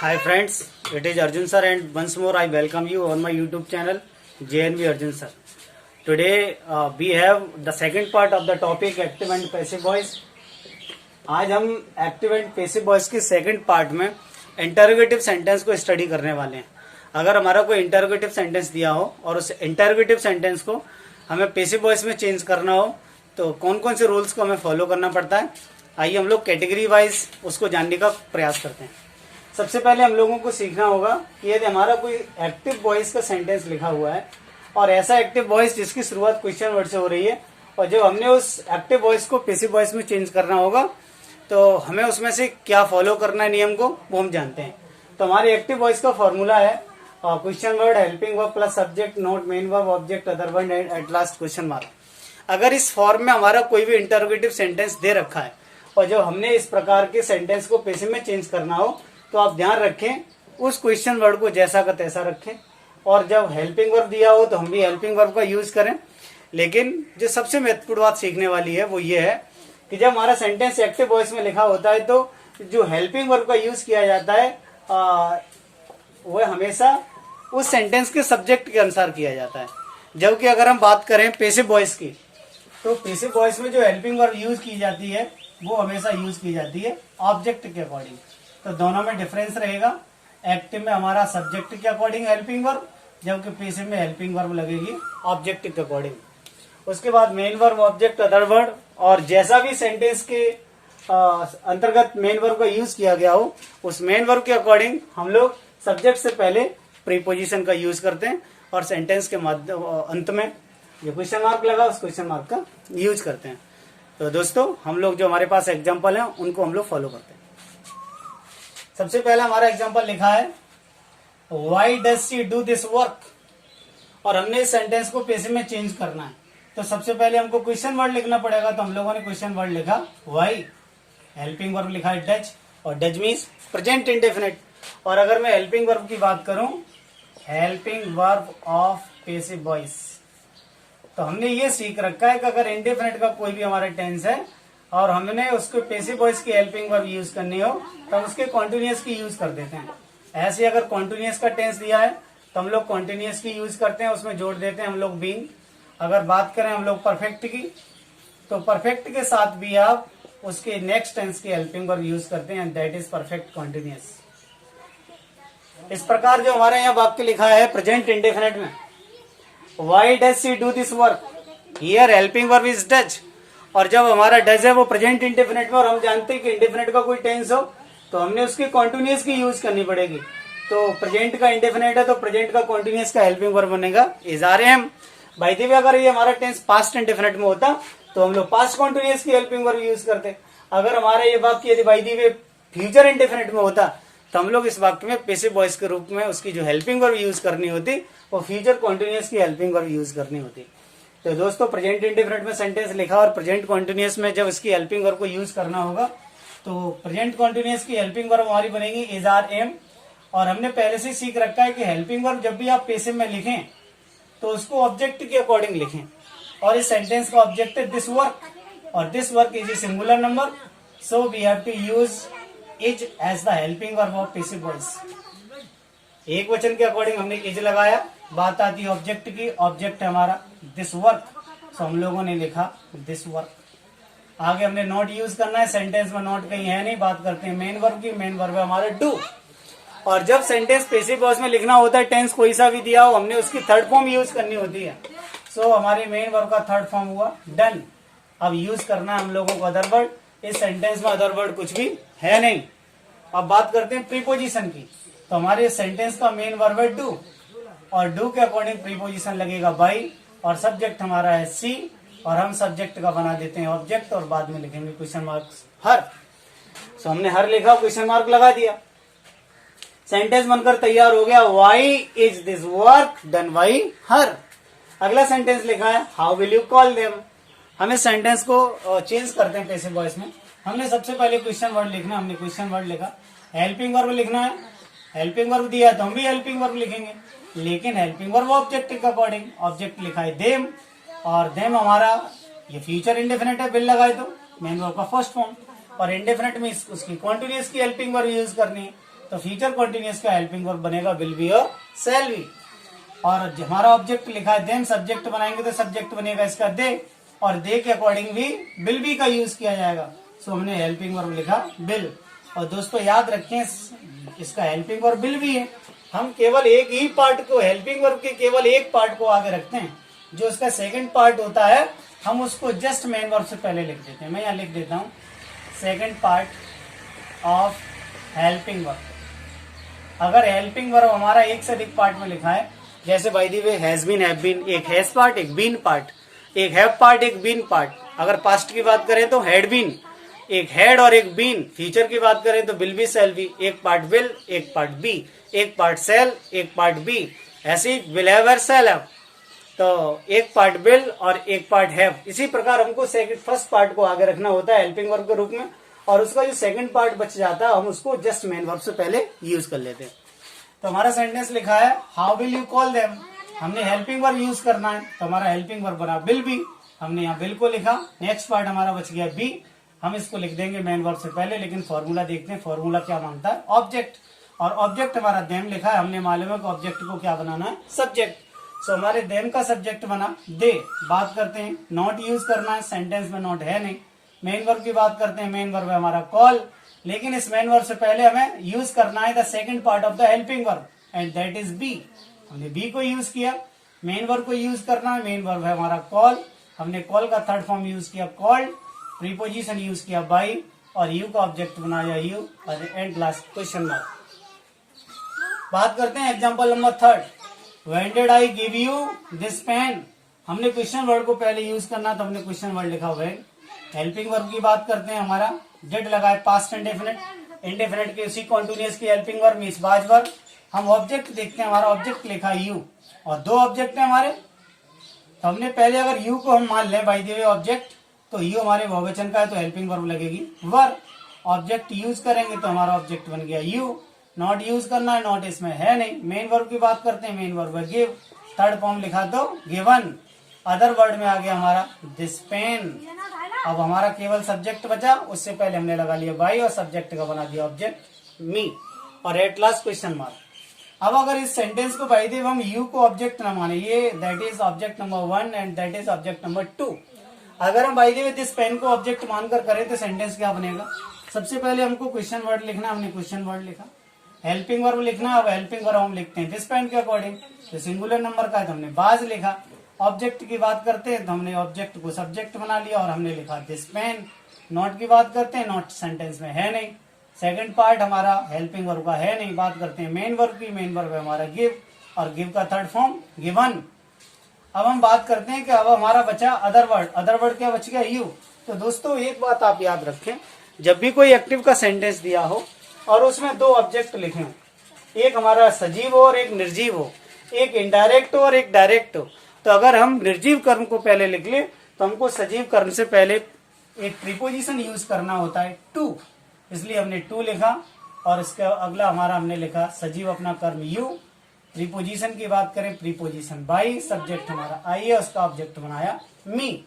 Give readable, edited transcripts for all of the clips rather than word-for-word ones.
Hi friends, it is Arjun sir and once more I welcome you on my YouTube channel JNV Arjun sir. Today we have the second part of the topic active and passive voice. आज हम active and passive voice के second part में interrogative sentence को study करने वाले हैं। अगर हमारा कोई इंटरोगेटिव सेंटेंस दिया हो और उस इंटरोगेटिव सेंटेंस को हमें पैसिव वॉइस में चेंज करना हो तो कौन कौन से रूल्स को हमें फॉलो करना पड़ता है, आइए हम लोग कैटेगरी वाइज उसको जानने का प्रयास करते हैं। सबसे पहले हम लोगों को सीखना होगा कि यदि हमारा कोई एक्टिव वॉइस का सेंटेंस लिखा हुआ है और ऐसा एक्टिव वॉइस जिसकी शुरुआत क्वेश्चन वर्ड से हो रही है और जब हमने उस एक्टिव वॉइस को पैसिव वॉइस में चेंज करना होगा तो हमें उसमें से क्या फॉलो करना है नियम को वो हम जानते हैं। तो हमारे एक्टिव वॉइस का फॉर्मूला है question word helping verb plus subject note main verb object other word and at last question mark. अगर इस फॉर्म में हमारा कोई भी इंटरोगेटिव सेंटेंस दे रखा है और जब हमने इस प्रकार के सेंटेंस को पैसिव में चेंज करना हो तो आप ध्यान रखें उस क्वेश्चन वर्ड को जैसा का तैसा रखें और जब हेल्पिंग वर्ब दिया हो तो हम भी हेल्पिंग वर्ब का यूज करें। लेकिन जो सबसे महत्वपूर्ण बात सीखने वाली है वो ये है कि जब हमारा सेंटेंस एक्टिव वॉइस में लिखा होता है तो जो हेल्पिंग वर्ब का यूज किया जाता है वह हमेशा उस सेंटेंस के सब्जेक्ट के अनुसार किया जाता है। जबकि अगर हम बात करें पैसिव वॉइस की तो पैसिव वॉइस में जो हेल्पिंग वर्ब यूज की जाती है वो हमेशा यूज की जाती है ऑब्जेक्ट के अकॉर्डिंग। तो दोनों में डिफरेंस रहेगा। एक्टिव में हमारा सब्जेक्ट के अकॉर्डिंग हेल्पिंग वर्ब, जबकि पैसिव में हेल्पिंग वर्ब लगेगी ऑब्जेक्ट के अकॉर्डिंग। उसके बाद main verb object other word और जैसा भी सेंटेंस के अंतर्गत मेन वर्ब का यूज किया गया हो उस मेन वर्ब के अकॉर्डिंग हम लोग सब्जेक्ट से पहले प्रीपोजिशन का यूज करते हैं और सेंटेंस के अंत में जो क्वेश्चन मार्क लगा उस क्वेश्चन मार्क का यूज करते हैं। तो दोस्तों हम लोग जो हमारे पास एग्जाम्पल है उनको हम लोग फॉलो करते हैं। सबसे पहला हमारा एग्जाम्पल लिखा है why does she do this work और हमने इस सेंटेंस को पैसिव में चेंज करना है। तो सबसे पहले हमको क्वेश्चन वर्ड लिखना पड़ेगा। तो हम लोगों ने क्वेश्चन वर्ड लिखा वाई, हेल्पिंग वर्ब लिखा है डज और डज मीन्स प्रेजेंट इंडेफिनिट। और अगर मैं हेल्पिंग वर्ब की बात करूं helping verb of passive voice तो हमने ये सीख रखा है कि अगर इंडेफिनिट का कोई भी हमारा टेंस है और हमने उसको पैसिव वॉइस की हेल्पिंग वर्ब यूज करनी हो तो हम उसके कॉन्टिन्यूअस की यूज कर देते हैं। ऐसे अगर कॉन्टिन्यूअस का टेंस दिया है तो हम लोग कॉन्टिन्यूअस की यूज करते हैं, उसमें जोड़ देते हैं हम लोग बीइंग। अगर बात करें हम लोग परफेक्ट की तो परफेक्ट के साथ भी आप उसके नेक्स्ट टेंस की हेल्पिंग वर्ब यूज करते हैं, दैट इज परफेक्ट कॉन्टिन्यूअस। इस प्रकार जो हमारे यहाँ वाक्य लिखा है प्रेजेंट इंडेफिनिट में why does she do this work, here helping verb is does. और जब हमारा डज है वो प्रेजेंट इंडेफिनिट में और हम जानते हैं कि इंडेफिनिट का कोई टेंस हो तो हमने उसकी कॉन्टिन्यूअस की यूज करनी पड़ेगी। तो प्रेजेंट का इंडेफिनिट है तो प्रेजेंट का कॉन्टिन्यूअस का हेल्पिंग वर्ब बनेगा is are am. By the way अगर ये हमारा टेंस पास्ट इंडेफिनिट में होता तो हम लोग पास्ट कॉन्टिन्यूअस की हेल्पिंग वर्ब यूज करते। अगर हमारा ये वाक्य यदि bye the way future indefinite में होता तो हम लोग इस वाक्य में पैसिव वॉइस के रूप में उसकी जो हेल्पिंग वर्ब यूज करनी होती वो फ्यूचर कॉन्टिन्यूअस की हेल्पिंग वर्ब यूज करनी होती। तो दोस्तों प्रेजेंट इंडेफिनिट में सेंटेंस लिखा और प्रेजेंट कॉन्टिन्यूअस में जब इसकी हेल्पिंग वर्ब को यूज करना होगा तो प्रेजेंट कॉन्टिन्यूअस की हेल्पिंग वर्ब हमारी बनेगी इज आर एम। और हमने पहले से सीख रखा है कि हेल्पिंग वर्ब जब भी आप पैसिव में लिखें तो उसको ऑब्जेक्ट के अकॉर्डिंग लिखें और इस सेंटेंस का ऑब्जेक्ट है दिस वर्क और this work is a singular number so we have to use is as the helping verb of passive voice. एक वचन के अकॉर्डिंग हमने इज लगाया, बात आती है ऑब्जेक्ट की, ऑब्जेक्ट है हमारा दिस वर्क सो हम लोगों ने लिखा दिस वर्क। आगे हमने नॉट यूज करना है, सेंटेंस में नॉट कहीं है नहीं, बात करते हैं मेन वर्ब की। मेन वर्ब है हमारा डू। और जब सेंटेंस पैसिव वॉइस में लिखना होता है टेंस कोई सा भी दिया हो हमने उसकी थर्ड फॉर्म यूज करनी होती है। सो हमारे मेन वर्ब का थर्ड फॉर्म हुआ डन। अब यूज करना है हम लोगों को अदर वर्ड। इस सेंटेंस में अदर वर्ड कुछ भी है नहीं। अब बात करते हैं प्रीपोजिशन की तो हमारे सेंटेंस का मेन वर्ब है डू और डू के अकॉर्डिंग प्रीपोजिशन लगेगा बाई और सब्जेक्ट हमारा है सी और हम सब्जेक्ट का बना देते हैं ऑब्जेक्ट और बाद में लिखेंगे क्वेश्चन मार्क हर। सो हमने हर लिखा क्वेश्चन मार्क लगा दिया, सेंटेंस बनकर तैयार हो गया why is this work done by her. अगला सेंटेंस लिखा है how will you call them. हम इस सेंटेंस को चेंज करते हैं पैसिव वॉइस में। हमने सबसे पहले क्वेश्चन वर्ड लिखना, हमने क्वेश्चन वर्ड लिखा, हेल्पिंग वर्ब लिखना है, हेल्पिंग वर्ब दिया तो हम भी हेल्पिंग वर्ब लिखेंगे लेकिन हेल्पिंग वर्ब ऑब्जेक्ट के अकॉर्डिंग। ऑब्जेक्ट लिखा है देम और देम हमारा ये फ्यूचर इंडेफिनिट है, विल लगाए तो मेन वर्ब का फर्स्ट फॉर्म और इंडेफिनिट में उसकी कॉन्टिन्यूअस की हेल्पिंग वर्ब यूज करनी है तो फ्यूचर कंटिन्यूअस का हेल्पिंग वर्ब बनेगा विल बी और शैल बी। और हमारा ऑब्जेक्ट लिखा है देन, सब्जेक्ट बनाएंगे तो सब्जेक्ट बनेगा इसका दे, और दे के अकॉर्डिंग भी विल बी का यूज किया जाएगा। सो हमने हेल्पिंग वर्ब लिखा विल। और दोस्तों याद रखें इसका हेल्पिंग वर्ब विल भी है। हम केवल एक ही पार्ट को, हेल्पिंग वर्ब के केवल एक पार्ट को आगे रखते हैं, जो उसका सेकंड पार्ट होता है हम उसको जस्ट मेन वर्ब से पहले लिख देते हैं। मैं यहाँ लिख देता हूँ second part of helping verb. अगर हेल्पिंग वर्ब हमारा एक से अधिक पार्ट में लिखा है, जैसे by the way has been, have been, एक हैज पार्ट, एक बीन पार्ट, एक हैव पार्ट, एक बीन पार्ट। अगर पास्ट की बात करें तो हैड बीन, एक हैड और एक बीन। फ्यूचर की बात करें तो विल बी, शैल बी, एक पार्ट विल, एक पार्ट बी, एक पार्ट शैल, एक पार्ट बी। ऐसे विल हैव और शैल हैव, तो एक पार्ट विल और एक पार्ट हैव। इसी प्रकार हमको फर्स्ट पार्ट को आगे रखना होता है हेल्पिंग वर्ब के रूप में, और उसका जो सेकंड पार्ट बच जाता है हम उसको जस्ट मेन वर्ब से पहले यूज कर लेते हैं। तो हमारा सेंटेंस लिखा है how will you call them, हमने हेल्पिंग वर्ब यूज करना है, तो हमारा हेल्पिंग वर्ब बना विल बी, हमने यहाँ विल को लिखा। नेक्स्ट पार्ट हमारा बच गया बी, हम इसको लिख देंगे मेन वर्ब से पहले, लेकिन फॉर्मूला देखते हैं फॉर्मूला क्या मांगता है, ऑब्जेक्ट। और ऑब्जेक्ट हमारा देम लिखा है, हमने मालूम है कि ऑब्जेक्ट को क्या बनाना है, सब्जेक्ट। सो हमारे देम का सब्जेक्ट बना दे। बात करते हैं नॉट यूज करना है, सेंटेंस में नॉट है नहीं। मेन वर्ब की बात करते हैं, मेन वर्ब है हमारा कॉल, लेकिन इस मेन वर्ब से पहले हमें यूज करना है the second part of the helping verb and that is be. हमने बी को यूज किया, मेन वर्ब को यूज करना है, मेन वर्ब है हमारा कॉल, हमने कॉल का थर्ड फॉर्म यूज किया कॉल्ड, प्रीपोजिशन यूज किया बाई, और यू का ऑब्जेक्ट बनाया यू, और एंड लास्ट क्वेश्चन मार्क। बात करते हैं example number third, when did I give you this pen. हमने क्वेश्चन वर्ड को पहले यूज करना, तो हमने क्वेश्चन वर्ड लिखा व्हेन। हेल्पिंग वर्ब की बात करते हैं, हमारा डिड लगा है पास्ट इंडेफिनिट, इंडेफिनिट के उसी कॉन्टिन्यूअस की हेल्पिंग वर्ब मींस बाज वर्ब। हम ऑब्जेक्ट देखते हैं, हमारा ऑब्जेक्ट लिखा यू, और दो ऑब्जेक्ट है हमारे, तो हमने पहले अगर यू को हम मान लें बाय द वे ऑब्जेक्ट, तो यू हमारे बहुवचन का है तो हेल्पिंग वर्ब लगेगी वर। ऑब्जेक्ट यूज करेंगे तो हमारा ऑब्जेक्ट बन गया यू। नॉट यूज करना है, नॉट इसमें है नहीं। मेन वर्ब की बात करते हैं, मेन वर्ब है गिव, थर्ड फॉर्म लिखा तो गिवन। अदर वर्ड में आ गया हमारा दिस पेन। अब हमारा केवल सब्जेक्ट बचा, उससे पहले हमने लगा लिया बाई और सब्जेक्ट का बना दिया ऑब्जेक्ट मी, और एट लास्ट क्वेश्चन मार्क। अब अगर इस सेंटेंस को बाय द वे हम यू को ऑब्जेक्ट न माने, ये that is object number 1 and that is object number 2। अगर हम by the way this pen को ऑब्जेक्ट मानकर करें तो सेंटेंस क्या बनेगा, सबसे पहले हमको क्वेश्चन वर्ड लिखना, हमने क्वेश्चन वर्ड लिखा। हेल्पिंग वर्ब लिखना, अब हेल्पिंग वर्ब हम लिखते हैं दिस पेन के अकॉर्डिंग, तो सिंगुलर नंबर का है तो हमने बाज लिखा। ऑब्जेक्ट की बात करते हैं तो हमने ऑब्जेक्ट को सब्जेक्ट बना लिया और हमने लिखा दिस पेन। नॉट की बात करते हैं, नॉट सेंटेंस में है नहीं, सेकंड पार्ट हमारा हेल्पिंग वर्ब का है नहीं। बात करते हैं मेन वर्ब की, मेन वर्ब है हमारा गिव, और गिव का थर्ड फॉर्म गिवन। अब हम बात करते हैं कि अब हमारा बचा अदर वर्ड। अदर वर्ड क्या बच गया, यू। तो दोस्तों एक बात आप याद रखें, जब भी कोई एक्टिव का सेंटेंस दिया हो और उसमें दो ऑब्जेक्ट लिखे हो, एक हमारा सजीव हो और एक निर्जीव हो, एक इनडायरेक्ट हो और एक डायरेक्ट हो, तो अगर हम निर्जीव कर्म को पहले लिख ले तो हमको सजीव कर्म से पहले एक प्रीपोजिशन यूज करना होता है टू, इसलिए हमने टू लिखा। और इसका अगला हमारा हमने लिखा सजीव अपना कर्म यू। प्रीपोजिशन की बात करें, प्रीपोजिशन बाई, सब्जेक्ट हमारा आई है, उसका ऑब्जेक्ट बनाया मी।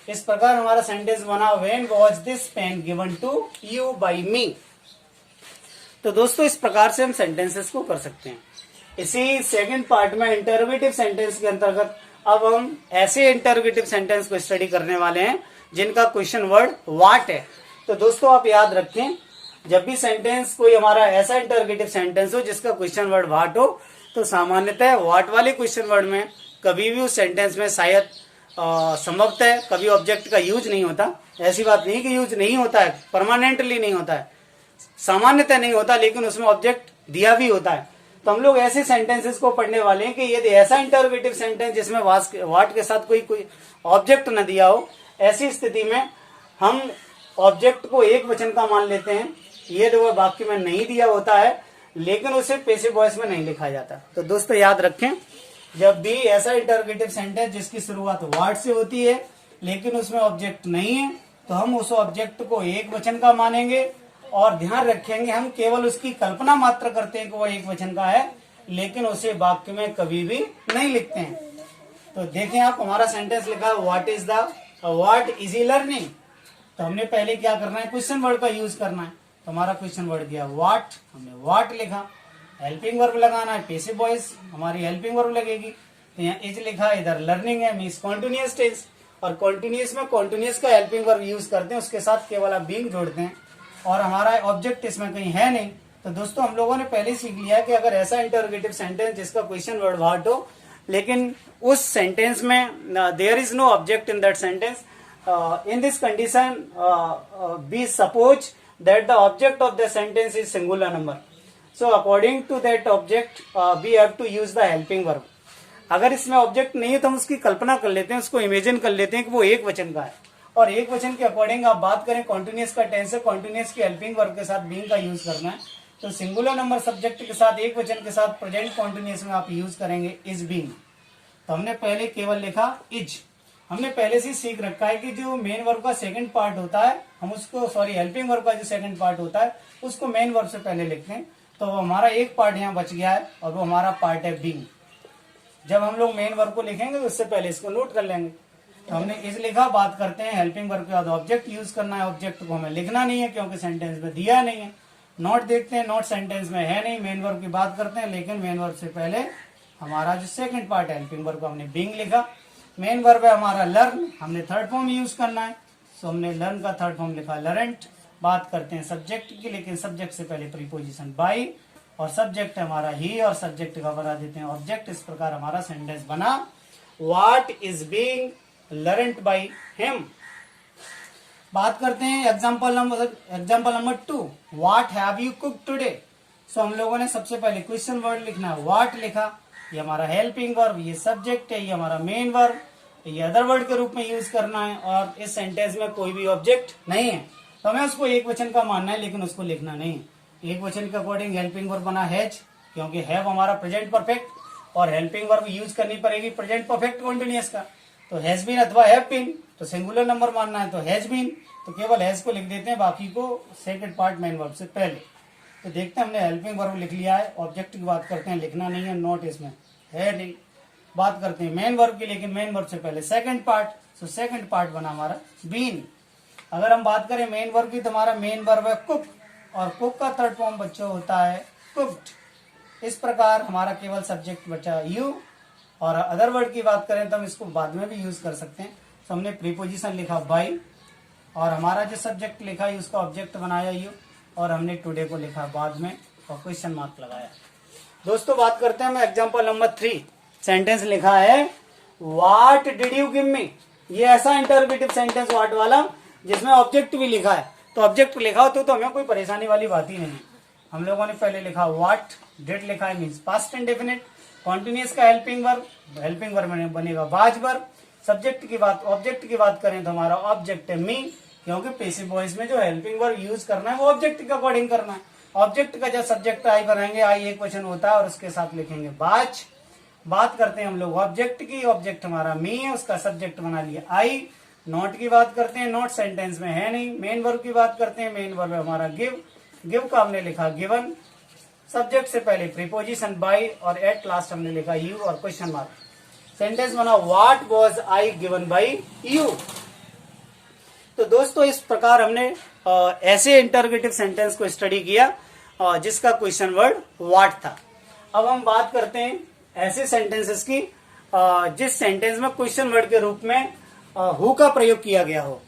इस प्रकार हमारा सेंटेंस बना when was this pen given to you by me. तो दोस्तों इस प्रकार से हम सेंटेंसेस को कर सकते हैं। इसी सेकंड पार्ट में इंटरोगेटिव सेंटेंस के अंतर्गत अब हम ऐसे इंटरोगेटिव सेंटेंस को स्टडी करने वाले हैं जिनका क्वेश्चन वर्ड व्हाट है। तो दोस्तों आप याद रखें, जब भी सेंटेंस कोई हमारा ऐसा इंटरोगेटिव सेंटेंस हो जिसका क्वेश्चन वर्ड व्हाट हो, तो सामान्यतः व्हाट वाले क्वेश्चन वर्ड में कभी भी उस सेंटेंस में शायद संभवतः कभी ऑब्जेक्ट का यूज नहीं होता। ऐसी बात नहीं कि यूज नहीं होता है, परमानेंटली नहीं होता है, सामान्यतः नहीं होता, लेकिन उसमें ऑब्जेक्ट दिया भी होता है। तो हम लोग ऐसे सेंटेंसेस को पढ़ने वाले हैं कि यदि ऐसा इंटरोगेटिव सेंटेंस जिसमें व्हाट के साथ कोई ऑब्जेक्ट न दिया हो, ऐसी स्थिति में हम ऑब्जेक्ट को एक वचन का मान लेते हैं। यदि वह वाक्य में नहीं दिया होता है लेकिन उसे पैसिव वॉइस में नहीं लिखा जाता। तो दोस्तों याद रखें, जब भी ऐसा इंटरोगेटिव सेंटेंस जिसकी शुरुआत व्हाट से होती है लेकिन उसमें ऑब्जेक्ट नहीं है, तो हम उस ऑब्जेक्ट को एक वचन का मानेंगे और ध्यान रखेंगे हम केवल उसकी कल्पना मात्र करते हैं कि वह एक वचन का है, लेकिन उसे वाक्य में कभी भी नहीं लिखते हैं। तो देखें आप, हमारा सेंटेंस लिखा है what is the, what easy learning. तो हमने पहले क्या करना है, क्वेश्चन वर्ड का यूज करना है। तो हमारा क्वेश्चन वर्ड गया व्हाट, हमने व्हाट लिखा। हेल्पिंग वर्ब लगाना है पैसिव वॉइस, हमारी हेल्पिंग वर्ब लगेगी। तो यहाँ इज लिखा, इधर लर्निंग है मीन्स कॉन्टिन्यूअस टेंस, और कॉन्टिन्यूअस में कॉन्टिन्यूअस का हेल्पिंग वर्ब यूज करते हैं, उसके साथ केवल आप बीइंग जोड़ते हैं, और हमारा ऑब्जेक्ट इसमें कहीं है नहीं। तो दोस्तों हम लोगों ने पहले ही सीख लिया कि अगर ऐसा इंटरोगेटिव सेंटेंस जिसका क्वेश्चन वर्ड व्हाट हो, लेकिन उस सेंटेंस में there is no object in that sentence, in this condition we suppose that the object of the sentence is singular number, so according to that object we have to use the helping verb। अगर इसमें object नहीं है तो हम उसकी कल्पना कर लेते हैं, उसको इमेजिन कर लेते हैं कि वो एक वचन का है, और एक वचन के अकॉर्डिंग आप बात करें कॉन्टिन्यूअस का टेंस है, कॉन्टिन्यूअस की हेल्पिंग वर्ब के साथ बीइंग का यूज करना है, तो सिंगुलर नंबर सब्जेक्ट के साथ एक वचन के साथ प्रेजेंट कॉन्टिन्यूअस में आप यूज करेंगे इज बीइंग। तो हमने पहले केवल लिखा इज। हमने पहले से सीख रखा है कि जो मेन वर्ब का सेकंड पार्ट होता है हम उसको, सॉरी हेल्पिंग वर्ब का जो सेकंड पार्ट होता है उसको मेन वर्ब से पहले लिखते हैं, तो हमारा एक पार्ट यहाँ बच गया है और वो हमारा पार्ट है बीइंग। जब हम लोग मेन वर्ब को लिखेंगे तो उससे पहले इसको नोट कर लेंगे। तो हमने इज लिखा, बात करते हैं हेल्पिंग वर्ब के बाद ऑब्जेक्ट यूज करना है, ऑब्जेक्ट को हमें लिखना नहीं है क्योंकि सेंटेंस में दिया नहीं है। नोट देखते हैं, नोट सेंटेंस में है नहीं, मेन वर्ब की बात करते हैं, लेकिन मेन वर्ब से पहले हमारा जो सेकंड पार्ट है हेल्पिंग वर्ब को हमने बीइंग लिखा। मेन वर्ब है हमारा लर्न, हमने थर्ड फॉर्म यूज करना है, सो हमने लर्न का थर्ड फॉर्म लिखा लर्नट। बात करते हैं सब्जेक्ट की, लेकिन सब्जेक्ट से पहले प्रीपोजिशन बाय, और सब्जेक्ट हमारा ही, और सब्जेक्ट का बना देते हैं ऑब्जेक्ट। इस प्रकार हमारा सेंटेंस बना what is being learned by him. बात करते हैं example number 2, what have you cooked today. So हम लोगों ने सबसे पहले क्वेश्चन वर्ड लिखना है, व्हाट लिखा, ये हमारा हेल्पिंग वर्ब, ये सब्जेक्ट है, ये हमारा मेन वर्ब, ये अदर वर्ड के रूप में यूज करना है, और इस सेंटेंस में कोई भी ऑब्जेक्ट नहीं है, तो हमें उसको एक वचन का मानना है लेकिन उसको लिखना नहीं है। एक वचन के अकॉर्डिंग हेल्पिंग वर्ब बना हैज, क्योंकि हैव हमारा प्रेजेंट परफेक्ट, और हेल्पिंग वर्ब यूज करनी पड़ेगी प्रेजेंट परफेक्ट कॉन्टिन्यूअस का, तो हैज बीन अथवा हैव बीन, तो सिंगुलर नंबर मानना है तो हैज बीन, तो केवल हैज को लिख देते हैं, बाकी को सेकंड पार्ट मेन वर्ब से पहले। तो देखते हैं हमने हेल्पिंग वर्ब लिख लिया है, ऑब्जेक्ट की बात करते हैं, लिखना नहीं है, नोट इसमें है नहीं। बात करते हैं मेन वर्ब की, लेकिन मेन वर्ब से पहले second part, so second part बना हमारा बीन। अगर हम बात करें मेन वर्ब की तो हमारा मेन वर्ब है कुक, और कुक का थर्ड फॉर्म बच्चों होता है कुक्ड। इस प्रकार हमारा केवल सब्जेक्ट बचा यू, और अदर वर्ड की बात करें तो हम इसको बाद में भी यूज कर सकते हैं। तो हमने प्रीपोजिशन लिखा बाय, और हमारा जो सब्जेक्ट लिखा है उसका ऑब्जेक्ट बनाया यू, और हमने टुडे को लिखा बाद में और क्वेश्चन मार्क लगाया। दोस्तों बात करते हैं हम एग्जांपल नंबर 3, सेंटेंस लिखा है what did you give me. ये ऐसा इंटरोगेटिव सेंटेंस व्हाट वाला जिसमें ऑब्जेक्ट भी लिखा है, तो ऑब्जेक्ट लिखा हो तो हमें कोई परेशानी वाली बात ही नहीं। हम लोगों ने पहले लिखा व्हाट, डिड लिखा है मीन्स पास्ट इंडेफिनिट, कॉन्टिन्यूअस का हेल्पिंग वर्ब में बनेगा वाज वर्ब। सब्जेक्ट की बात, ऑब्जेक्ट की बात करें तो हमारा ऑब्जेक्ट है मी, क्योंकि पैसिव वॉइस में जो हेल्पिंग वर्ब यूज करना है वो ऑब्जेक्ट के अकॉर्डिंग करना है। ऑब्जेक्ट का जब सब्जेक्ट आई बनाएंगे, आई एक क्वेश्चन होता है और उसके साथ लिखेंगे बाज। बात करते हैं हम लोग ऑब्जेक्ट की, ऑब्जेक्ट हमारा मी है, उसका सब्जेक्ट बना लिया आई। नोट की बात करते हैं, नोट सेंटेंस में है नहीं। मेन वर्ब की बात करते हैं, मेन वर्ब हमारा गिव, गिव का हमने लिखा गिवन। सब्जेक्ट से पहले प्रीपोजिशन बाय, और एट लास्ट हमने लिखा यू और क्वेश्चन मार्क। सेंटेंस बना what was I given by you. तो दोस्तों इस प्रकार हमने ऐसे इंटरोगेटिव सेंटेंस को स्टडी किया जिसका क्वेश्चन वर्ड व्हाट था। अब हम बात करते हैं ऐसे सेंटेंसेस की जिस सेंटेंस में क्वेश्चन वर्ड के रूप में हु का प्रयोग किया गया हो।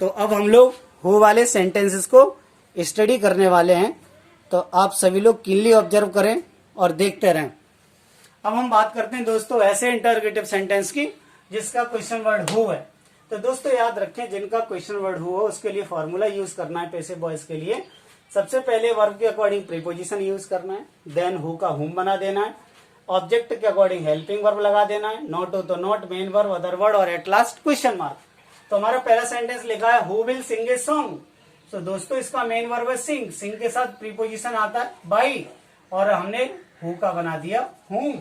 तो अब हम लोग हु वाले सेंटेंसेस को स्टडी करने वाले हैं, तो आप सभी लोग कीनली ऑब्जर्व करें और देखते रहें। अब हम बात करते हैं दोस्तों ऐसे इंटरोगेटिव सेंटेंस की जिसका क्वेश्चन वर्ड हु है। तो दोस्तों याद रखें, जिनका क्वेश्चन वर्ड हु हो उसके लिए फॉर्मूला यूज करना है पैसिव वॉइस के लिए। सबसे पहले वर्ब के अकॉर्डिंग प्रीपोजिशन यूज करना है, देन हु का हुम बना देना है, ऑब्जेक्ट के अकॉर्डिंग हेल्पिंग वर्ब लगा देना है, नॉट हो तो not, main verb, other word, और एट लास्ट क्वेश्चन मार्क। तो हमारा पहला सेंटेंस लिखा है who will sing a song. तो दोस्तों इसका मेन वर्ब है सिंग, सिंग के साथ प्रीपोजिशन आता है बाई, और हमने हु का बना दिया हुम।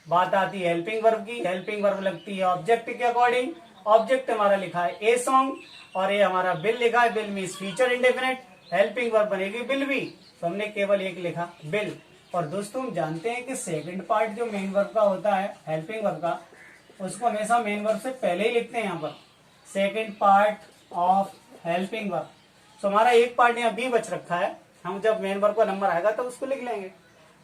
बात आती है हेल्पिंग वर्ब की, हेल्पिंग वर्ब लगती है ऑब्जेक्ट के अकॉर्डिंग। ऑब्जेक्ट हमारा लिखा है ए सॉन्ग, और ये हमारा बिल लिखा है, bill means future indefinite, helping verb बनेगी बिल बी, तो हमने केवल एक लिखा बिल। और दोस्तों हम जानते हैं कि सेकंड पार्ट जो मेन वर्ब का होता है हेल्पिंग वर्ब का, उसको हमेशा मेन वर्ब से पहले ही लिखते हैं। यहाँ पर second part of helping verb, तो हमारा एक पार्ट यहाँ बी बच रखा है, हम जब मेन वर्ब का नंबर आएगा तो उसको लिख लेंगे।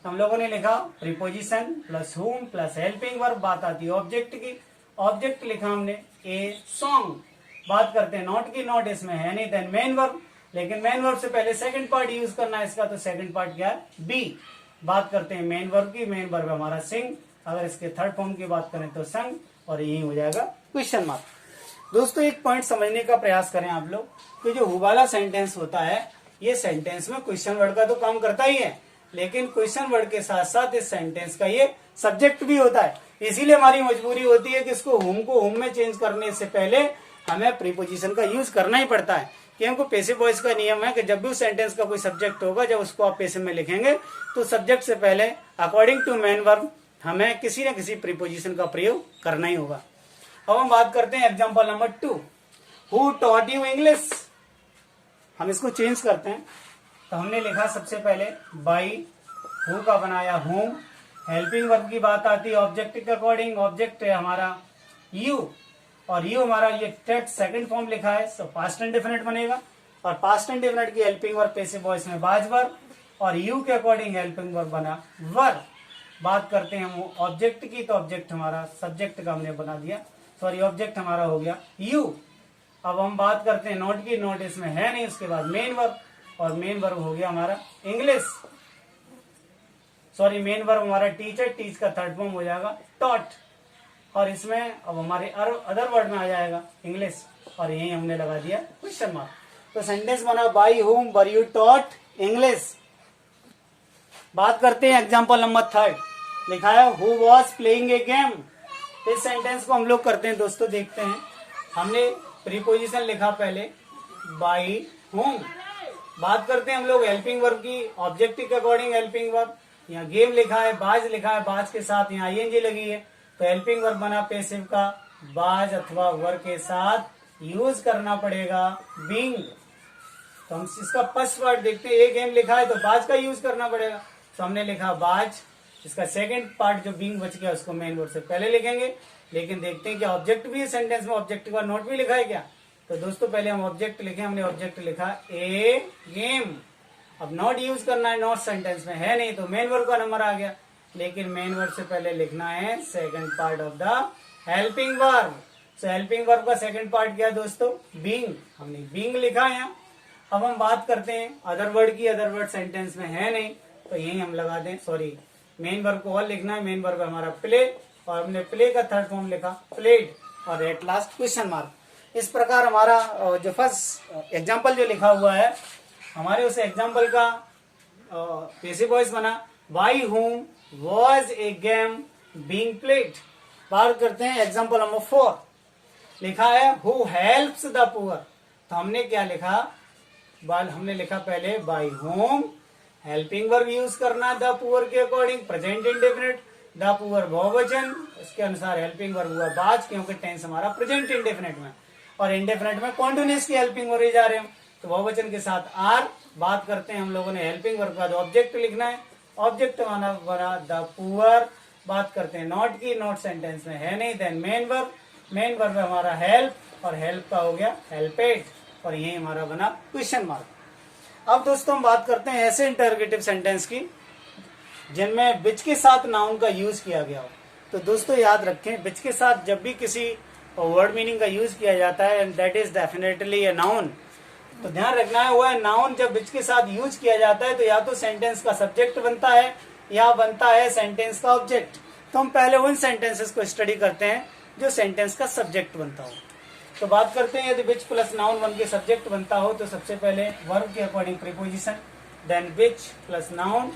तो हम लोगों ने लिखा प्रीपोजिशन प्लस हुम प्लस हेल्पिंग वर्ब, बात आती है ऑब्जेक्ट की, ऑब्जेक्ट लिखा हमने ए सॉन्ग। बात करते हैं नॉट की, नॉट इसमें है नहीं, देन मेन वर्ब, लेकिन मेन वर्ब से पहले सेकंड पार्ट यूज करना है इसका, तो सेकंड पार्ट क्या है बी। बात करते हैं मेन वर्ब की, मेन वर्ब हमारा सिंग, अगर इसके थर्ड फॉर्म की बात करें तो संग, और यही हो जाएगा क्वेश्चन मार्क। दोस्तों एक पॉइंट समझने का प्रयास करें आप लोग कि जो हु वाला सेंटेंस होता है ये सेंटेंस में क्वेश्चन वर्ड का तो काम करता ही है, लेकिन क्वेश्चन वर्ड के साथ साथ इस सेंटेंस का ये सब्जेक्ट भी होता है। इसीलिए हमारी मजबूरी होती है कि इसको हुम को हुम में चेंज करने से पहले हमें प्रीपोजिशन का यूज करना ही पड़ता है, कि हमको पैसिव वॉइस का नियम है कि जब भी उस सेंटेंस का कोई सब्जेक्ट होगा, जब उसको आप पैसिव में लिखेंगे तो सब्जेक्ट से पहले अकॉर्डिंग टू मेन वर्ब हमें किसी न किसी प्रीपोजिशन का प्रयोग करना ही होगा। अब हम बात करते हैं example number 2, who taught you English. हम इसको चेंज करते हैं, तो हमने लिखा सबसे पहले बाई, हु का बनाया हुम, हेल्पिंग वर्ब की बात आती है ऑब्जेक्ट के अकॉर्डिंग, ऑब्जेक्ट है हमारा यू, और यू हमारा ये टेट सेकंड फॉर्म लिखा है, सो पास्ट इंडेफिनिट बनेगा, और पास्ट इंडेफिनिट की हेल्पिंग वर्ब पैसिव वॉइस में बाज वर्ब, और यू के अकॉर्डिंग हेल्पिंग वर्ब बना वर्ब। बात करते हैं हम ऑब्जेक्ट की, तो ऑब्जेक्ट हमारा सब्जेक्ट का हमने बना दिया, सॉरी ऑब्जेक्ट हमारा हो गया यू। अब हम बात करते हैं नोट की, नोट इसमें है नहीं, उसके बाद मेन वर्ब, और मेन वर्ब हो गया हमारा इंग्लिश, सॉरी मेन वर्ब हमारा टीचर, टीच का थर्ड फॉर्म हो जाएगा टॉट, और इसमें अब हमारे अदर वर्ड में आ जाएगा इंग्लिश, और यही हमने लगा दिया क्वेश्चन मार्क। तो सेंटेंस बना बाई हुम वर यू टॉट इंग्लिश। बात करते हैं एग्जांपल नंबर 3, लिखा है who was playing a game. इस सेंटेंस को हम लोग करते हैं दोस्तों, देखते हैं। हमने प्रीपोजिशन लिखा पहले बाई हुम, बात करते हैं हम लोग हेल्पिंग वर्ब की, ऑब्जेक्ट के अकॉर्डिंग हेल्पिंग वर्ब, यहाँ गेम लिखा है, बाज लिखा है, बाज के साथ यहाँ आईएनजी लगी है, तो हेल्पिंग वर्ब बना पैसिव का, बाज अथवा वर्ब के साथ यूज करना पड़ेगा बीइंग। तो हम इसका फर्स्ट वर्ड देखते हैं, एक गेम लिखा है तो बाज का यूज करना पड़ेगा, तो हमने लिखा बाज, इसका सेकंड पार्ट जो बीइंग बच गया उसको मेन वर्ड से पहले लिखेंगे, लेकिन देखते हैं कि ऑब्जेक्ट भी सेंटेंस में ऑब्जेक्ट का नोट भी लिखा है क्या। तो दोस्तों पहले हम ऑब्जेक्ट लिखे, हमने ऑब्जेक्ट लिखा ए गेम। अब नॉट यूज करना है, नॉट सेंटेंस में है नहीं, तो मेन वर्ब का नंबर आ गया, लेकिन मेन वर्ब से पहले लिखना है second part of the helping verb. So helping verb का सेकंड पार्ट क्या है दोस्तों बीइंग, हमने बीइंग लिखा है यहाँ। अब हम बात करते हैं अदर वर्ड की, अदर वर्ड सेंटेंस में है नहीं, तो यही हम लगा दें, सॉरी मेन वर्ब को और लिखना है, मेन वर्ब हमारा प्ले, और हमने प्ले का थर्ड फॉर्म लिखा प्लेड, और एट लास्ट क्वेश्चन मार्क। इस प्रकार हमारा जो फर्स्ट एग्जाम्पल जो लिखा हुआ है, हमारे उस एग्जाम्पल का पैसिव वॉइस बना बाई हुम was a game being played. बात करते हैं एग्जाम्पल नंबर 4, लिखा है हु हेल्प्स द पुअर। तो हमने क्या लिखा, हमने लिखा पहले by home, helping verb use करना द पुअर के according, present indefinite, the poor बहुवचन, उसके अनुसार हेल्पिंग वर्ब हुआ बाज, क्योंकि टेंस हमारा प्रेजेंट इंडेफिनिट में, और इंडेफिनिट में कॉन्टिन्यूस की हेल्पिंग वर्ब जा रहे हो, तो बहुवचन के साथ आर। बात करते हैं हम लोगों ने हेल्पिंग वर्ब का ऑब्जेक्ट लिखना है, ऑब्जेक्ट बना द पुअर। बात करते हैं नॉट की, नॉट सेंटेंस में है नहीं, then main verb, main verb हमारा हेल्प, और हेल्प का हो गया हेल्पेड, और यही हमारा बना क्वेश्चन मार्क। अब दोस्तों हम बात करते हैं ऐसे इंटरोगेटिव सेंटेंस की जिनमें विच के साथ नाउन का यूज किया गया हो। तो दोस्तों याद रखें, विच के साथ जब भी किसी वर्ड मीनिंग का यूज किया जाता है, and that is definitely a noun, तो ध्यान रखना है वो है नाउन। जब विच के साथ यूज किया जाता है तो या तो सेंटेंस का सब्जेक्ट बनता है या बनता है सेंटेंस का ऑब्जेक्ट। तो हम पहले उन सेंटेंसेस को स्टडी करते हैं जो सेंटेंस का सब्जेक्ट बनता हो। तो बात करते हैं यदि विच प्लस नाउन वन के सब्जेक्ट बनता हो, तो सबसे पहले वर्ब के according preposition, then which plus noun,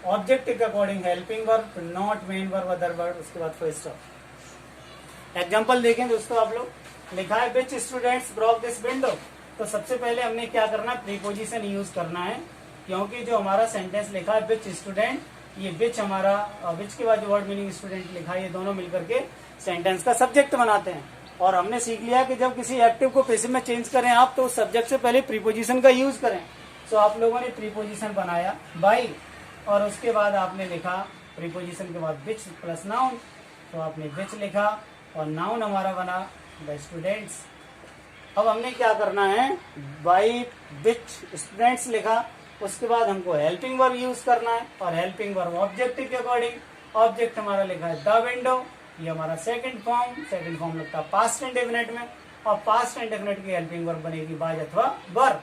object के according helping verb, not main verb other verb, उसके बाद फुल स्टॉप। एग्जांपल देखें दोस्तों आप लोग, लिखा है which students broke this window. तो सबसे पहले हमने क्या करना है, प्रीपोजिशन यूज करना है, क्योंकि जो हमारा सेंटेंस लिखा है विच स्टूडेंट, ये विच हमारा विच के बाद जो वर्ड मीनिंग स्टूडेंट लिखा है, ये दोनों मिलकर के सेंटेंस का सब्जेक्ट बनाते हैं। और हमने सीख लिया कि जब किसी एक्टिव को पैसिव में चेंज करें आप, तो उस सब्जेक्ट से पहले प्रीपोजिशन का यूज करें। सो आप लोगों ने प्रीपोजिशन बनाया बाई, और उसके बाद आपने लिखा प्रीपोजिशन के बाद विच प्लस नाउन, तो आपने विच लिखा, और नाउन हमारा बना द स्टूडेंट्स। अब हमने क्या करना है, बाई विच स्टूडेंट्स लिखा, उसके बाद हमको हेल्पिंग वर्ब यूज करना है, और हेल्पिंग वर्ब ऑब्जेक्ट के अकॉर्डिंग। ऑब्जेक्ट हमारा लिखा है द विंडो, ये हमारा सेकंड फॉर्म लगता है पास्ट इंडेफिनिट में, और पास्ट इंडेफिनिट की हेल्पिंग वर्ब बनेगी बाज अथवा वर।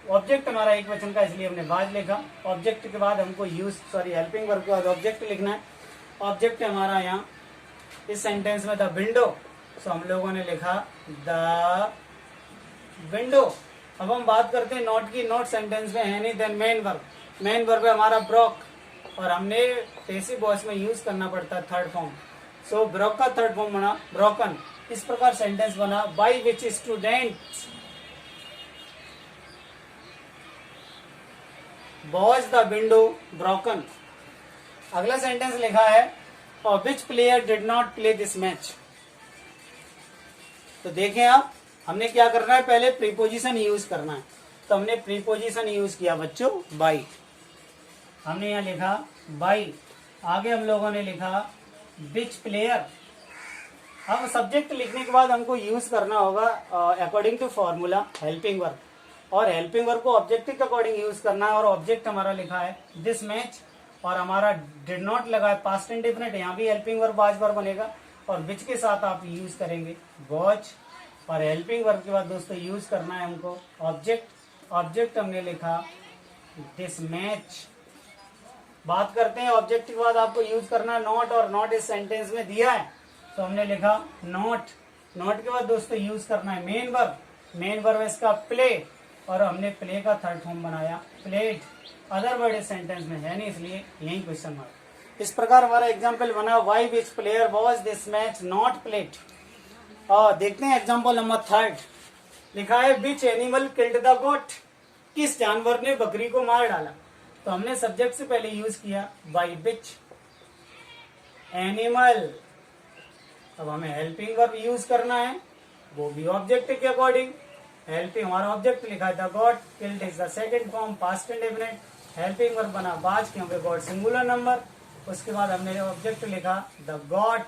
ऑब्जेक्ट हमारा एक वचन का, इसलिए हमने बाज लिखा। ऑब्जेक्ट के बाद हमको हेल्पिंग वर्ब के बाद ऑब्जेक्ट लिखना है। ऑब्जेक्ट हमारा यहाँ इस सेंटेंस में द विंडो, तो हम लोगों ने लिखा द विंडो। अब हम बात करते हैं नॉट की। नॉट सेंटेंस में है नहीं, then main verb. Main verb है हमारा ब्रोक, और हमने पैसिव वॉइस में यूज करना पड़ता है थर्ड फॉर्म। सो ब्रोक का थर्ड फॉर्म बना ब्रोकन। इस प्रकार सेंटेंस बना by which students was the window broken. अगला सेंटेंस लिखा है और विच player did not play this match. तो देखें आप, हमने क्या करना है, पहले प्रीपोजिशन यूज करना है। तो हमने प्रीपोजिशन यूज किया बच्चों बाई। हमने यहाँ लिखा बाई, आगे हम लोगों ने लिखा विच प्लेयर। अब सब्जेक्ट लिखने के बाद हमको यूज करना होगा according to formula helping verb, और हेल्पिंग वर्ब को ऑब्जेक्ट के अकॉर्डिंग यूज करना है। और ऑब्जेक्ट हमारा लिखा है दिस मैच, और हमारा डिड नॉट लगा है पास्ट इंडेफिनिट, यहाँ भी हेल्पिंग वर्ब बाज वर्ब बनेगा, और विच के साथ आप यूज करेंगे वॉच। और हेल्पिंग वर्ब के बाद दोस्तों यूज करना है हमको ऑब्जेक्ट। ऑब्जेक्ट हमने लिखा दिस मैच। बात करते हैं ऑब्जेक्ट के बाद आपको यूज करना है नॉट, और नॉट इस सेंटेंस में दिया है, तो हमने लिखा नॉट। नॉट के बाद दोस्तों यूज करना है मेन वर्ब। मेन वर्ब इसका प्ले, और हमने प्ले का थर्ड फॉर्म बनाया प्लेड। अदर वर्ड इस सेंटेंस में है नहीं, इसलिए यही क्वेश्चन मार्क। इस प्रकार हमारा एग्जाम्पल बना why which player was this match not played. और देखते हैं एग्जाम्पल नंबर थर्ड। लिखा है which animal killed the goat. किस जानवर ने बकरी को मार डाला। तो हमने सब्जेक्ट से पहले यूज किया बाई विच एनिमल। अब हमें हेल्पिंग वर्ब यूज करना है, वो भी ऑब्जेक्ट के अकॉर्डिंग। हेल्पिंग हमारा ऑब्जेक्ट लिखा है the God, killed is the second form past indefinite. Helping verb बना बाज, क्योंकि गॉड सिंगुलर नंबर। उसके बाद हमने ऑब्जेक्ट लिखा द गॉड,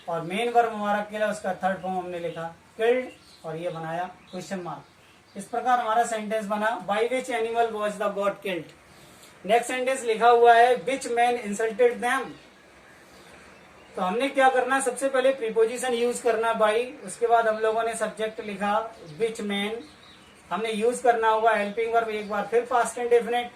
और मेन वर्ब हमारा किल, उसका थर्ड फॉर्म हमने लिखा किल्ड, और ये बनाया क्वेश्चन मार्क। इस प्रकार हमारा सेंटेंस बना by which animal was the God killed. Next sentence लिखा हुआ है विच मैन इंसल्टेड देम। तो हमने क्या करना है, सबसे पहले प्रीपोजिशन यूज करना बाई, उसके बाद हम लोगों ने सब्जेक्ट लिखा विच मैन। हमने यूज करना होगा हेल्पिंग वर्ब, एक बार फिर पास्ट इंडेफिनिट।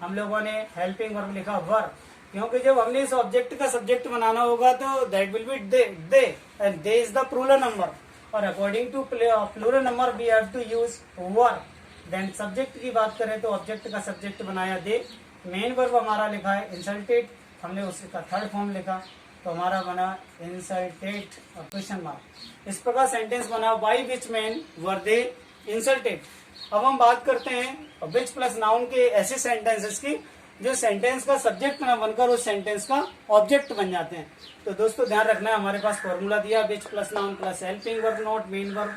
हम लोगों ने हेल्पिंग वर्ब लिखा वर्ब, क्योंकि जब हमने इस ऑब्जेक्ट का सब्जेक्ट बनाना होगा तो that will be they and they is the plural number, और according to plural number we have to use verb. Then subject की बात करें तो ऑब्जेक्ट का सब्जेक्ट बनाया दे। मेन वर्ब हमारा लिखा है इंसल्टेड, हमने उसका थर्ड फॉर्म लिखा, तो हमारा बना इंसल्टेड और क्वेश्चन मार्क। इस प्रकार सेंटेंस बना by which man were they insulted. अब हम बात करते हैं विच प्लस नाउन के ऐसे सेंटेंसेस की जो सेंटेंस का सब्जेक्ट ना बनकर उस सेंटेंस का ऑब्जेक्ट बन जाते हैं। तो दोस्तों ध्यान रखना है, हमारे पास फॉर्मूला दिया which plus noun plus helping verb not main verb,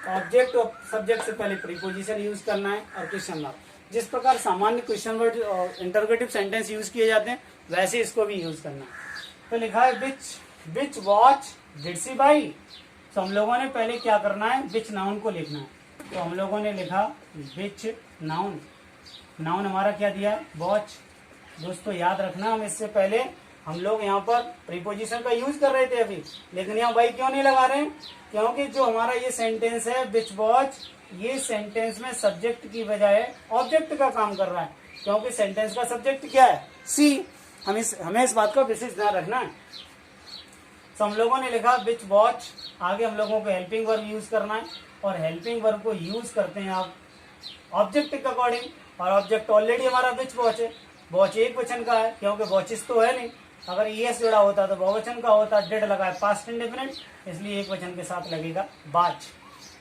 object और सब्जेक्ट से पहले प्रीपोजिशन यूज करना है और क्वेश्चन मार्क। जिस प्रकार सामान्य क्वेश्चन वर्ड और इंटरोगेटिव सेंटेंस यूज किए जाते हैं वैसे इसको भी यूज करना है। तो लिखा है विच वॉच डिड सी बाई। तो हम लोगों ने पहले क्या करना है, विच नाउन को लिखना है। तो हम लोगों ने लिखा विच नाउन। नाउन हमारा क्या दिया है, वॉच। दोस्तों याद रखना, हम इससे पहले हम लोग यहाँ पर प्रीपोजिशन का यूज कर रहे थे अभी, लेकिन यहाँ बाई क्यों नहीं लगा रहे हैं, क्योंकि जो हमारा ये सेंटेंस है विच वॉच, ये सेंटेंस में सब्जेक्ट की बजाय ऑब्जेक्ट का काम कर रहा है, क्योंकि सेंटेंस का सब्जेक्ट क्या है, सी। हमें इस बात का विशेष ध्यान रखना है। तो हम लोगों ने लिखा विच वॉच, आगे हम लोगों को हेल्पिंग वर्ब यूज करना है, और हेल्पिंग वर्ब को यूज करते हैं आप ऑब्जेक्ट के अकॉर्डिंग, और ऑब्जेक्ट ऑलरेडी हमारा विच वॉच है। वॉच एक वचन का है क्योंकि वॉचेस तो है नहीं, अगर ईएस जुड़ा होता तो बहुवचन का होता। डेड लगा है पास्ट इंडेफिनिट, इसलिए एक वचन के साथ लगेगा बाज।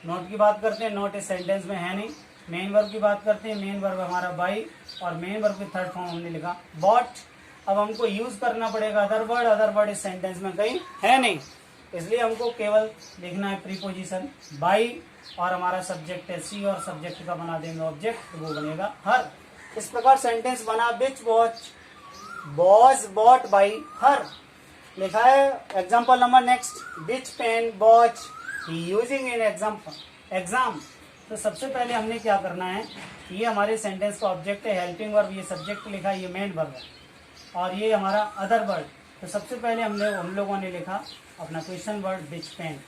नोट की बात करते हैं, नोट इस सेंटेंस में है नहीं। मेन वर्ब की बात करते हैं, मेन वर्ब हमारा बाई, और मेन वर्ब की थर्ड फॉर्म हमने लिखा बॉट। अब हमको यूज करना पड़ेगा अदर वर्ड इस सेंटेंस में कहीं है नहीं, इसलिए हमको केवल लिखना है प्रीपोजिशन बाई, और हमारा सब्जेक्ट है सी, और सब्जेक्ट का बना देंगे ऑब्जेक्ट, वो बनेगा हर। इस प्रकार सेंटेंस बना which watch was bought by her. लिखा है example number next, which pen watch he using in exam. तो सबसे पहले हमने क्या करना है, ये हमारे सेंटेंस का ऑब्जेक्ट है, हेल्पिंग वर्ब, ये सब्जेक्ट लिखा, ये मेन वर्ब है, और ये हमारा अदर वर्ड। तो सबसे पहले हम लोगों ने लिखा अपना क्वेश्चन वर्ड विच पेन।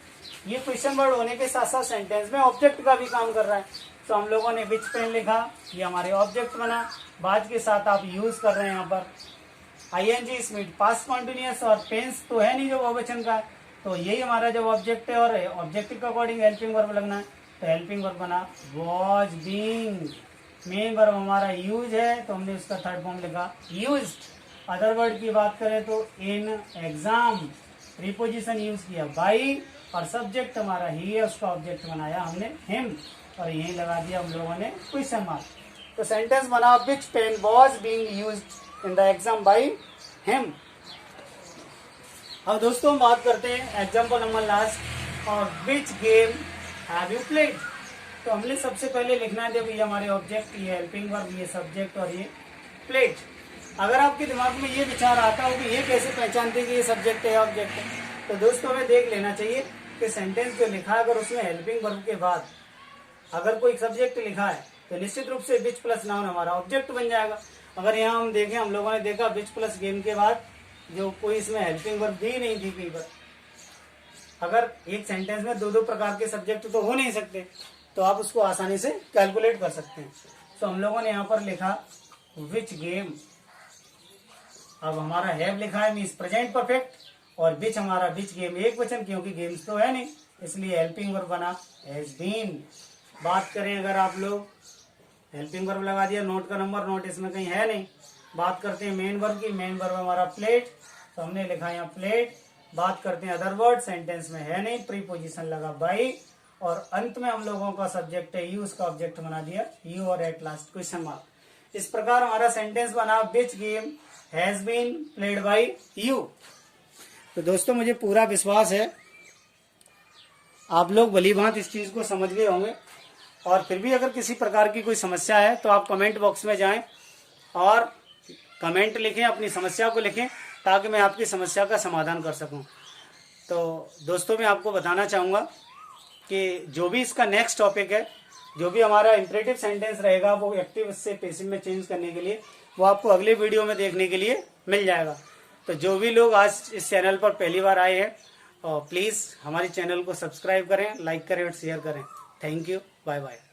ये क्वेश्चन वर्ड होने के साथ साथ सेंटेंस में ऑब्जेक्ट का भी काम कर रहा है। तो हम लोगों ने विच पेन लिखा, ये हमारे ऑब्जेक्ट बना। बाद के साथ आप यूज कर रहे हैं यहाँ पर आईएनजी स्मिट पास्ट कॉन्टिन्यूअस, और पेन्स तो है नहीं जो बहुवचन का है, तो यही हमारा जब ऑब्जेक्ट है, और ऑब्जेक्टिव के अकॉर्डिंग हेल्पिंग वर्ब लगना है। तो हेल्पिंग वर्ब बना वॉज बीइंग। मेन वर्ब हमारा यूज है, तो हमने उसका थर्ड फॉर्म लिखा यूज्ड। अदर वर्ड की बात करें तो इन एग्जाम, प्रीपोजिशन यूज किया बाई, और सब्जेक्ट हमारा ही है, उसका ऑब्जेक्ट बनाया हमने हिम, और यही लगा दिया हम लोगों ने क्वेश्चन मार्क। तो सेंटेंस बना which pen was being used in the exam by him. अब दोस्तों हम बात करते हैं एग्जाम्पल नंबर लास्ट, और which game have you played. तो हमने सबसे पहले लिखना है, जब ये हमारे ऑब्जेक्ट, ये हेल्पिंग वर्ब, ये सब्जेक्ट और ये प्लेड। अगर आपके दिमाग में ये विचार आता हो कि ये कैसे पहचानते कि ये सब्जेक्ट है ऑब्जेक्ट है, तो दोस्तों हमें देख लेना चाहिए कि सेंटेंस जो लिखा है, अगर उसमें हेल्पिंग वर्ब के बाद अगर कोई सब्जेक्ट लिखा है तो निश्चित रूप से विच प्लस नाउन हमारा ऑब्जेक्ट बन जाएगा। अगर यहाँ हम देखें, हम लोगों ने देखा विच प्लस गेम के बाद जो कोई इसमें हेल्पिंग वर्ब दी नहीं थी कई बार। अगर एक सेंटेंस में दो प्रकार के सब्जेक्ट तो हो नहीं सकते, तो आप उसको आसानी से कैलकुलेट कर सकते हैं। तो हम लोगों ने यहाँ पर लिखा विच गेम। अब हमारा हैव लिखा है मीन्स प्रेजेंट परफेक्ट, और विच हमारा विच गेम एक वचन, क्योंकि गेम्स तो है नहीं, इसलिए हेल्पिंग वर्ब बना हैज बीन। बात करें अगर आप लोग, हेल्पिंग वर्ब लगा दिया, नोट का नंबर, नोट इसमें कहीं है नहीं। बात करते हैं मेन वर्ब की, मेन वर्ब हमारा प्लेट, तो हमने लिखा यहाँ प्लेट। बात करते हैं अदर वर्ड, सेंटेंस में है नहीं, प्रीपोजिशन लगा बाई, और अंत में हम लोगों का सब्जेक्ट है यू, उसका ऑब्जेक्ट बना दिया यू, और एट लास्ट क्वेश्चन मार्क। इस प्रकार हमारा सेंटेंस बना which game has been played by you. तो दोस्तों मुझे पूरा विश्वास है आप लोग भली भांति इस चीज को समझ गए होंगे, और फिर भी अगर किसी प्रकार की कोई समस्या है तो आप कमेंट बॉक्स में जाएं और कमेंट लिखें, अपनी समस्या को लिखें, ताकि मैं आपकी समस्या का समाधान कर सकूं। तो दोस्तों मैं आपको बताना चाहूँगा कि जो भी इसका नेक्स्ट टॉपिक है, जो भी हमारा इंपरेटिव सेंटेंस रहेगा वो एक्टिव से पैसिव में चेंज करने के लिए, वो आपको अगले वीडियो में देखने के लिए मिल जाएगा। तो जो भी लोग आज इस चैनल पर पहली बार आए हैं, प्लीज़ हमारे चैनल को सब्सक्राइब करें, लाइक करें और शेयर करें। Thank you, bye bye.